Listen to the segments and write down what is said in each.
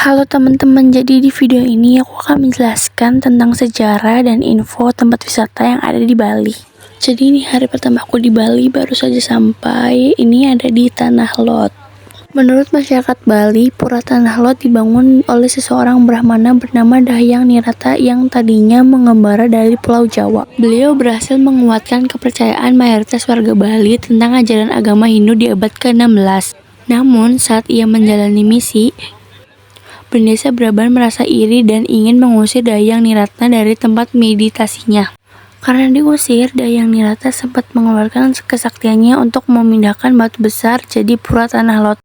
Halo teman-teman, jadi di video ini aku akan menjelaskan tentang sejarah dan info tempat wisata yang ada di Bali. Jadi ini hari pertama aku di Bali, baru saja sampai. Ini ada di Tanah Lot. Menurut masyarakat Bali, Pura Tanah Lot dibangun oleh seseorang Brahmana bernama Dahyang Nirata yang tadinya mengembara dari Pulau Jawa. Beliau berhasil menguatkan kepercayaan mayoritas warga Bali tentang ajaran agama Hindu di abad ke-16. Namun, saat ia menjalani misi, Pendesa Braban merasa iri dan ingin mengusir Dahyang Nirata dari tempat meditasinya. Karena diusir, Dahyang Nirata sempat mengeluarkan kesaktiannya untuk memindahkan batu besar jadi Pura Tanah Lot.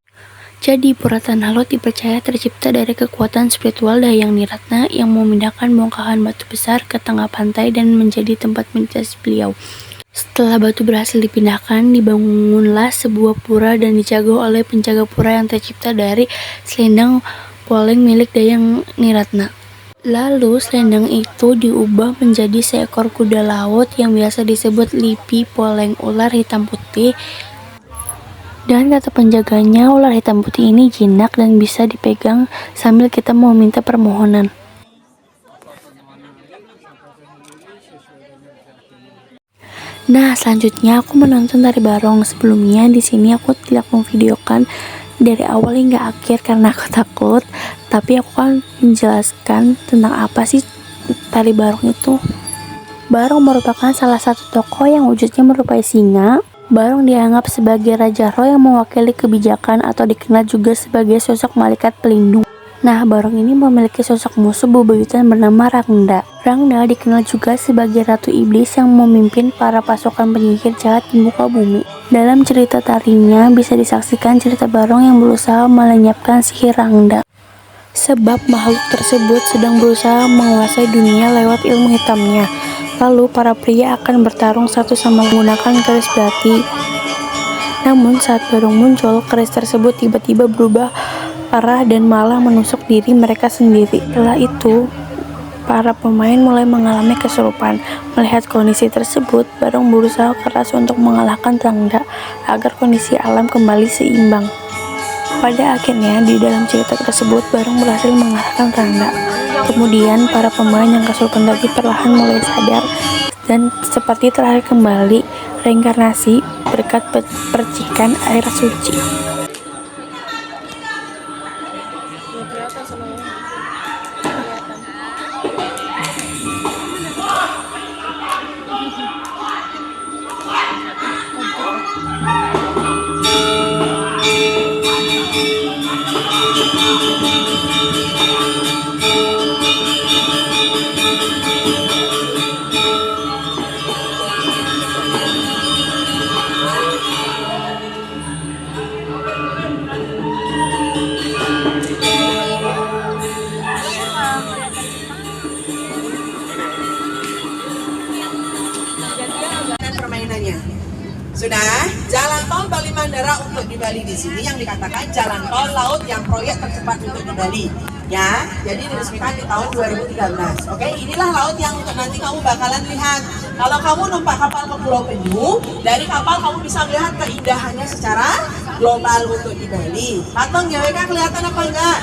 Jadi Pura Tanah Lot dipercaya tercipta dari kekuatan spiritual Dahyang Nirata yang memindahkan bongkahan batu besar ke tengah pantai dan menjadi tempat meditasi beliau. Setelah batu berhasil dipindahkan, dibangunlah sebuah pura dan dijaga oleh penjaga pura yang tercipta dari selendang poleng milik Dahyang Nirata. Lalu selendang itu diubah menjadi seekor kuda laut yang biasa disebut lipi poleng, ular hitam putih. Dan kata penjaganya, ular hitam putih ini jinak dan bisa dipegang sambil kita meminta permohonan. Nah, selanjutnya aku menonton tari barong. Sebelumnya di sini aku tidak memvideokan dari awal hingga akhir karena aku takut, tapi aku akan menjelaskan tentang apa sih tari barong itu. Barong merupakan salah satu tokoh yang wujudnya merupai singa. Barong dianggap sebagai raja roh yang mewakili kebijakan atau dikenal juga sebagai sosok malaikat pelindung. Nah, Barong ini memiliki sosok musuh bebuyutan bernama Rangda. Rangda dikenal juga sebagai ratu iblis yang memimpin para pasukan penyihir jahat di muka bumi. Dalam cerita tarinya bisa disaksikan cerita Barong yang berusaha melenyapkan sihir Rangda. Sebab makhluk tersebut sedang berusaha menguasai dunia lewat ilmu hitamnya. Lalu para pria akan bertarung satu sama menggunakan keris belati. Namun saat Barong muncul, keris tersebut tiba-tiba berubah parah dan malah menusuk diri mereka sendiri. Setelah itu, para pemain mulai mengalami kesurupan. Melihat kondisi tersebut, Barong berusaha keras untuk mengalahkan Rangda agar kondisi alam kembali seimbang. Pada akhirnya, di dalam cerita tersebut, Barong berhasil mengalahkan Rangda. Kemudian, para pemain yang kesurupan tadi perlahan mulai sadar dan seperti terlahir kembali, reinkarnasi berkat percikan air suci. Permainannya sudah jalan tol Bali Mandara untuk di Bali di sini yang dikatakan jalan tol laut yang proyek tercepat untuk di Bali ya, jadi diresmikan di tahun 2013. Oke, inilah laut yang untuk nanti kamu bakalan lihat kalau kamu numpak kapal ke Pulau Penyu. Dari kapal kamu bisa melihat keindahannya secara global untuk di Bali. Patung GWK kelihatan apa enggak?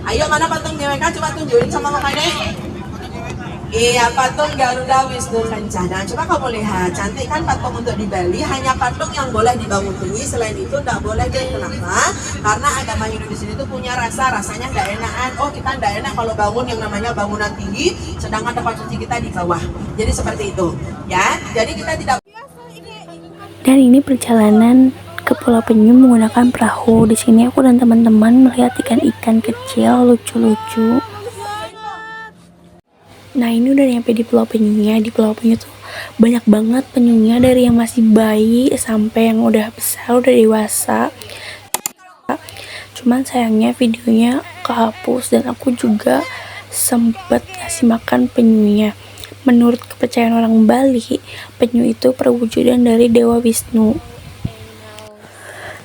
Ayo, mana patung GWK, coba tunjukin sama makanya. Iya, patung Garuda Wisnu Kencana. Coba kamu lihat, cantik kan patung untuk di Bali. Hanya patung yang boleh dibangun tinggi, selain itu tidak boleh. Kenapa? Karena agama Hindu di sini tuh punya rasanya tidak enakan. Oh, kita tidak enak kalau bangun yang namanya bangunan tinggi, sedangkan tempat suci kita di bawah. Jadi seperti itu, ya. Jadi kita tidak. Dan ini perjalanan ke Pulau Penyu menggunakan perahu. Di sini aku dan teman-teman melihat ikan-ikan kecil lucu-lucu. Nah, ini udah nyampe di Pulau Penyunya. Di Pulau Penyu tuh banyak banget penyunya, dari yang masih bayi sampai yang udah besar, udah dewasa. Cuman sayangnya videonya kehapus dan aku juga sempet ngasih makan penyunya. Menurut kepercayaan orang Bali, penyu itu perwujudan dari Dewa Wisnu.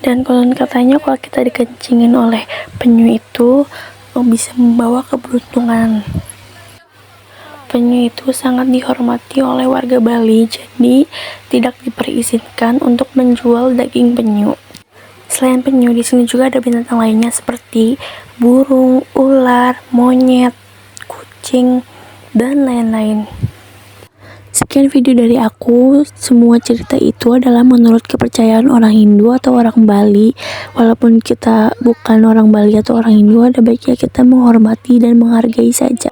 Dan konon katanya kalau kita dikencingin oleh penyu itu bisa membawa keberuntungan. Penyu itu sangat dihormati oleh warga Bali, jadi tidak diper'izinkan untuk menjual daging penyu. Selain penyu, di sini juga ada binatang lainnya seperti burung, ular, monyet, kucing, dan lain-lain. Sekian video dari aku. Semua cerita itu adalah menurut kepercayaan orang Hindu atau orang Bali. Walaupun kita bukan orang Bali atau orang Hindu, ada baiknya kita menghormati dan menghargai saja.